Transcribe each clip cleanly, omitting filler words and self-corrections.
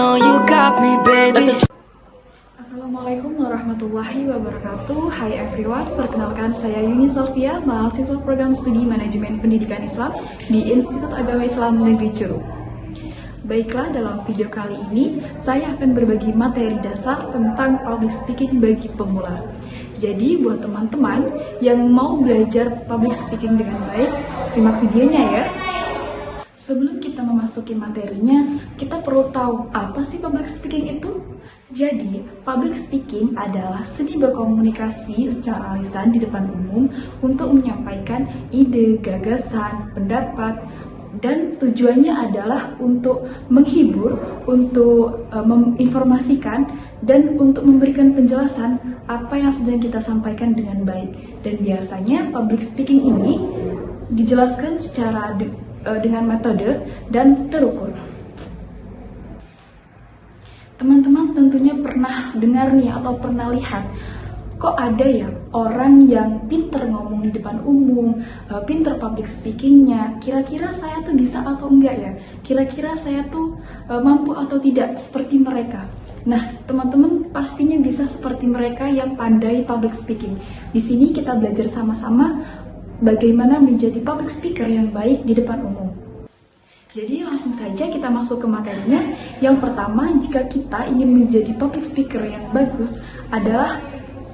know you got me, baby. Assalamualaikum warahmatullahi wabarakatuh. Hai everyone, perkenalkan saya Yuni Sofia, mahasiswa program studi manajemen pendidikan Islam di Institut Agama Islam Negeri Curug. Baiklah, dalam video kali ini saya akan berbagi materi dasar tentang public speaking bagi pemula. Jadi buat teman-teman yang mau belajar public speaking dengan baik, simak videonya ya. Sebelum kita memasuki materinya, kita perlu tahu apa sih public speaking itu? Jadi, public speaking adalah seni berkomunikasi secara lisan di depan umum untuk menyampaikan ide, gagasan, pendapat, dan tujuannya adalah untuk menghibur, untuk menginformasikan, dan untuk memberikan penjelasan apa yang sedang kita sampaikan dengan baik. Dan biasanya public speaking ini dijelaskan secara dengan metode dan terukur. Teman-teman tentunya pernah dengar nih atau pernah lihat, kok ada ya orang yang pinter ngomong di depan umum, pinter public speakingnya, kira-kira saya tuh bisa atau enggak ya? Kira-kira saya tuh mampu atau tidak seperti mereka? Nah, teman-teman pastinya bisa seperti mereka yang pandai public speaking. Di sini kita belajar sama-sama bagaimana menjadi public speaker yang baik di depan umum. Jadi langsung saja kita masuk ke materinya. Yang pertama, jika kita ingin menjadi public speaker yang bagus adalah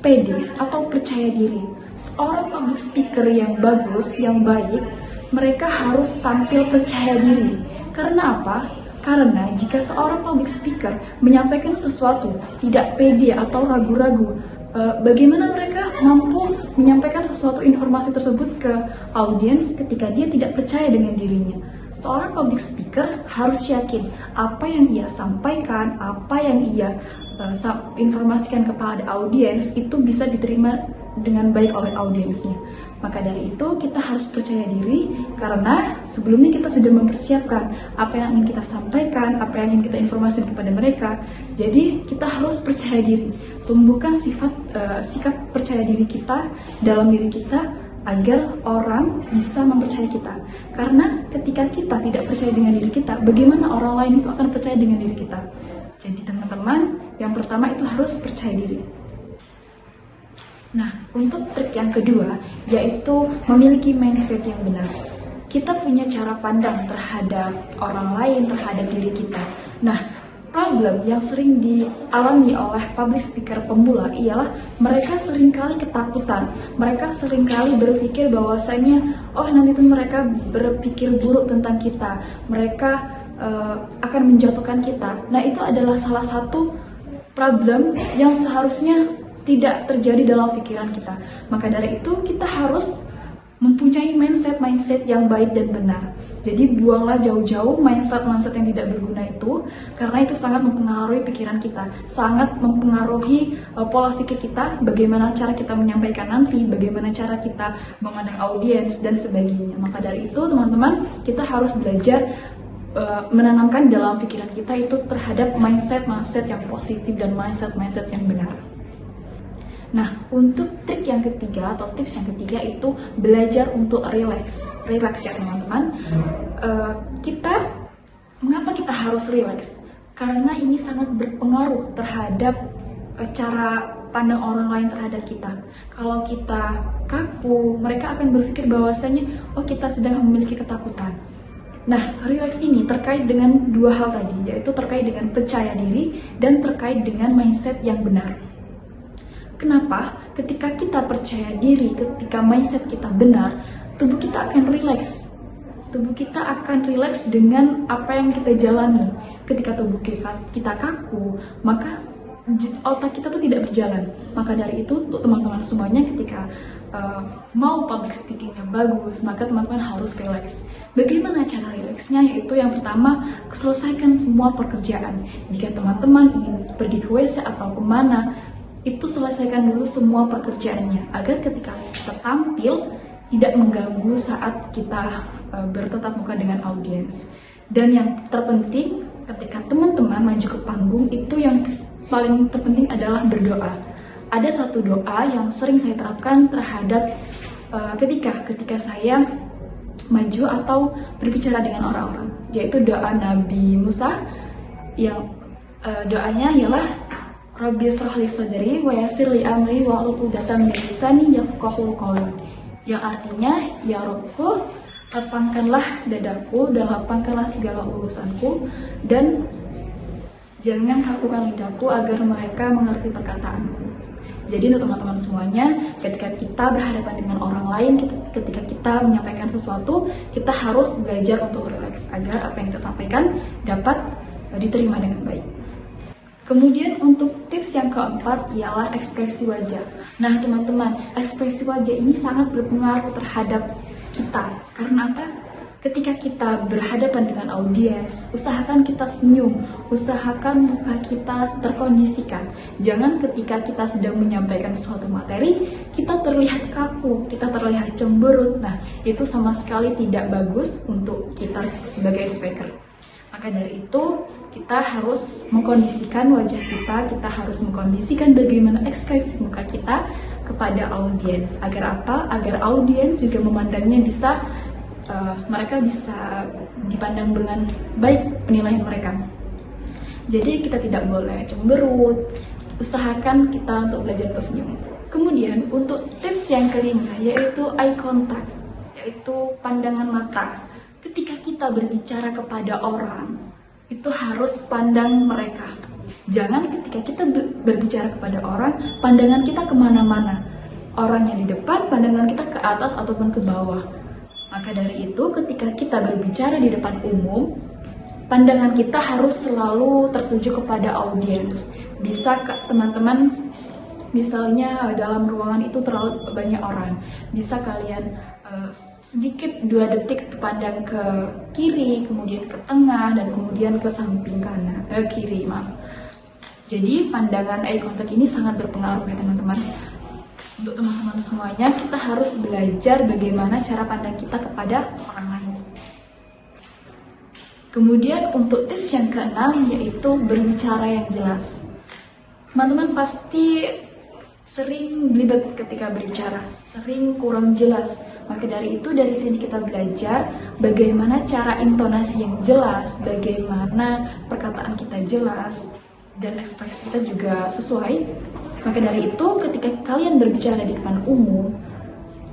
pede atau percaya diri. Seorang public speaker yang bagus, yang baik, mereka harus tampil percaya diri. Karena apa? Karena jika seorang public speaker menyampaikan sesuatu tidak pede atau ragu-ragu, bagaimana mereka mampu menyampaikan sesuatu informasi tersebut ke audiens ketika dia tidak percaya dengan dirinya. Seorang public speaker harus yakin apa yang ia sampaikan, apa yang ia informasikan kepada audiens itu bisa diterima dengan baik oleh audiensnya. Maka dari itu kita harus percaya diri karena sebelumnya kita sudah mempersiapkan apa yang ingin kita sampaikan, apa yang ingin kita informasikan kepada mereka. Jadi kita harus percaya diri, tumbuhkan sikap percaya diri kita dalam diri kita agar orang bisa mempercayai kita. Karena ketika kita tidak percaya dengan diri kita, bagaimana orang lain itu akan percaya dengan diri kita? Jadi teman-teman, yang pertama itu harus percaya diri. Nah, untuk trik yang kedua, yaitu memiliki mindset yang benar. Kita punya cara pandang terhadap orang lain, terhadap diri kita. Nah, problem yang sering dialami oleh public speaker pemula ialah mereka seringkali ketakutan. Mereka seringkali berpikir bahwasanya, oh nanti tuh mereka berpikir buruk tentang kita. Mereka akan menjatuhkan kita. Nah, itu adalah salah satu problem yang seharusnya tidak terjadi dalam pikiran kita. Maka dari itu kita harus mempunyai mindset yang baik dan benar. Jadi buanglah jauh-jauh mindset yang tidak berguna itu, karena itu sangat mempengaruhi pikiran kita, sangat mempengaruhi pola pikir kita, bagaimana cara kita menyampaikan nanti, bagaimana cara kita memandang audiens dan sebagainya. Maka dari itu teman-teman, kita harus belajar menanamkan dalam pikiran kita itu terhadap mindset yang positif dan mindset yang benar. Nah, untuk trik yang ketiga atau tips yang ketiga itu belajar untuk relax ya teman-teman. Mengapa kita harus relax? Karena ini sangat berpengaruh terhadap cara pandang orang lain terhadap kita. Kalau kita kaku, mereka akan berpikir bahwasanya oh kita sedang memiliki ketakutan. Nah, relax ini terkait dengan dua hal tadi, yaitu terkait dengan percaya diri dan terkait dengan mindset yang benar. Kenapa? Ketika kita percaya diri, ketika mindset kita benar, tubuh kita akan rileks. Tubuh kita akan rileks dengan apa yang kita jalani. Ketika tubuh kita kaku, maka otak kita tuh tidak berjalan. Maka dari itu, untuk teman-teman semuanya ketika mau public speaking yang bagus, maka teman-teman harus rileks. Bagaimana cara rileksnya? Yaitu yang pertama, selesaikan semua pekerjaan. Jika teman-teman ingin pergi ke WC atau kemana, itu selesaikan dulu semua pekerjaannya agar ketika kita tampil tidak mengganggu saat kita bertatap muka dengan audiens. Dan yang terpenting ketika teman-teman maju ke panggung, itu yang paling terpenting adalah berdoa. Ada satu doa yang sering saya terapkan terhadap ketika saya maju atau berbicara dengan orang-orang, yaitu doa Nabi Musa yang Doanya ialah Rabbi shrah li sadri wa yassir li amri wa hlul 'uqdatam min lisani yafqahul qawli. Yang artinya, ya Rabbku, lapangkanlah dadaku dan lapangkanlah segala urusanku, dan jangan kakukan lidahku agar mereka mengerti perkataanku. Jadi untuk teman-teman semuanya, ketika kita berhadapan dengan orang lain, ketika kita menyampaikan sesuatu, kita harus belajar untuk relax agar apa yang kita sampaikan dapat diterima dengan baik. Kemudian untuk tips yang keempat ialah ekspresi wajah. Nah teman-teman, ekspresi wajah ini sangat berpengaruh terhadap kita. Karena apa? Ketika kita berhadapan dengan audiens, usahakan kita senyum, usahakan muka kita terkondisikan. Jangan ketika kita sedang menyampaikan suatu materi, kita terlihat kaku, kita terlihat cemberut. Nah, itu sama sekali tidak bagus untuk kita sebagai speaker. Maka dari itu, kita harus mengkondisikan wajah kita harus mengkondisikan bagaimana ekspresi muka kita kepada audiens. Agar apa? Agar audiens juga memandangnya mereka bisa dipandang dengan baik penilaian mereka. Jadi kita tidak boleh cemberut, usahakan kita untuk belajar tersenyum. Kemudian untuk tips yang kelima yaitu eye contact, yaitu pandangan mata. Ketika kita berbicara kepada orang, itu harus pandang mereka. Jangan ketika kita berbicara kepada orang, pandangan kita kemana-mana. Orangnya di depan, pandangan kita ke atas ataupun ke bawah. Maka dari itu, ketika kita berbicara di depan umum, pandangan kita harus selalu tertuju kepada audiens. Bisa teman-teman, misalnya dalam ruangan itu terlalu banyak orang, bisa kalian sedikit 2 detik pandang ke kiri, kemudian ke tengah, dan kemudian ke samping kiri, maaf. Jadi pandangan eye contact ini sangat berpengaruh ya teman-teman. Untuk teman-teman semuanya, kita harus belajar bagaimana cara pandang kita kepada orang lain. Kemudian untuk tips yang keenam yaitu berbicara yang jelas. Teman-teman pasti sering belibet ketika berbicara, sering kurang jelas. Maka dari itu, dari sini kita belajar bagaimana cara intonasi yang jelas, bagaimana perkataan kita jelas, dan ekspresi kita juga sesuai. Maka dari itu, ketika kalian berbicara di depan umum,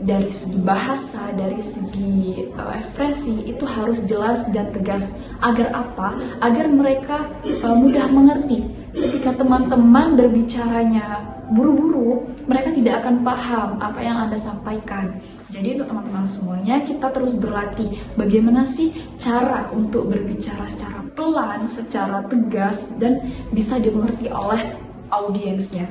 dari segi bahasa, dari segi ekspresi, itu harus jelas dan tegas. Agar apa? Agar mereka mudah mengerti. Ketika teman-teman berbicaranya buru-buru, mereka tidak akan paham apa yang Anda sampaikan. Jadi untuk teman-teman semuanya, kita terus berlatih bagaimana sih cara untuk berbicara secara pelan, secara tegas, dan bisa dimengerti oleh audiensnya.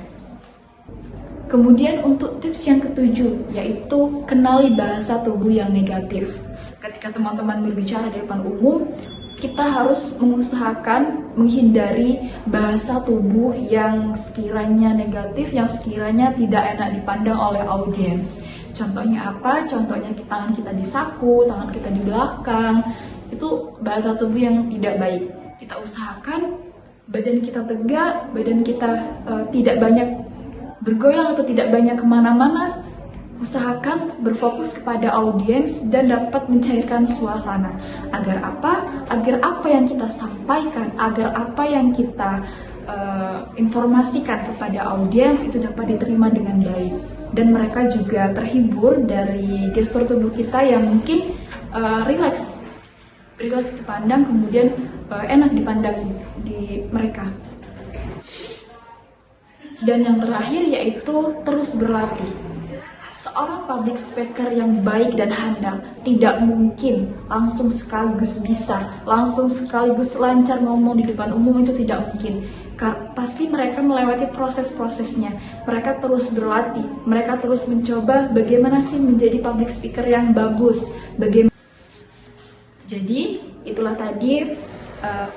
Kemudian untuk tips yang ketujuh, yaitu kenali bahasa tubuh yang negatif. Ketika teman-teman berbicara di depan umum, kita harus mengusahakan menghindari bahasa tubuh yang sekiranya negatif, yang sekiranya tidak enak dipandang oleh audiens. Contohnya apa? Contohnya tangan kita di saku, tangan kita di belakang. Itu bahasa tubuh yang tidak baik. Kita usahakan badan kita tegak, badan kita tidak banyak bergoyang atau tidak banyak kemana-mana. Usahakan berfokus kepada audiens dan dapat mencairkan suasana. Agar apa? Agar apa yang kita sampaikan, agar apa yang kita informasikan kepada audiens itu dapat diterima dengan baik. Dan mereka juga terhibur dari gestur tubuh kita yang mungkin relax dipandang, kemudian enak dipandang di mereka. Dan yang terakhir yaitu terus berlatih. Seorang public speaker yang baik dan handal tidak mungkin langsung sekaligus bisa, langsung sekaligus lancar ngomong di depan umum, itu tidak mungkin. Pasti mereka melewati proses-prosesnya. Mereka terus berlatih, mereka terus mencoba bagaimana sih menjadi public speaker yang bagus. Jadi itulah tadi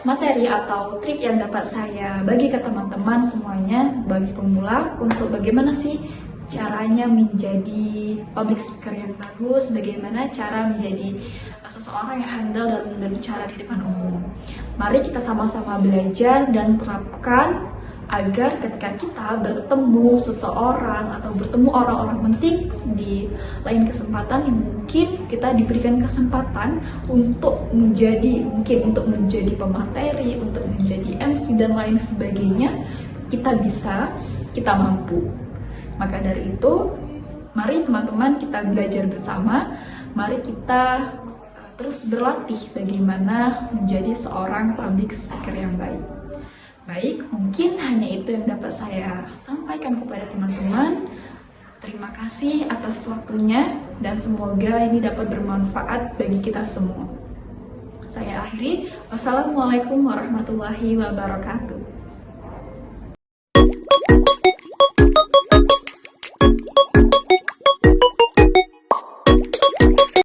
materi atau trik yang dapat saya bagi ke teman-teman semuanya, bagi pemula, untuk bagaimana sih caranya menjadi public speaker yang bagus, bagaimana cara menjadi seseorang yang handal dalam berbicara di depan umum. Mari kita sama-sama belajar dan terapkan agar ketika kita bertemu seseorang atau bertemu orang-orang penting di lain kesempatan yang mungkin kita diberikan kesempatan untuk menjadi pemateri, untuk menjadi MC dan lain sebagainya, kita mampu. Maka dari itu, mari teman-teman kita belajar bersama, mari kita terus berlatih bagaimana menjadi seorang public speaker yang baik. Baik, mungkin hanya itu yang dapat saya sampaikan kepada teman-teman. Terima kasih atas waktunya dan semoga ini dapat bermanfaat bagi kita semua. Saya akhiri. Wassalamualaikum warahmatullahi wabarakatuh.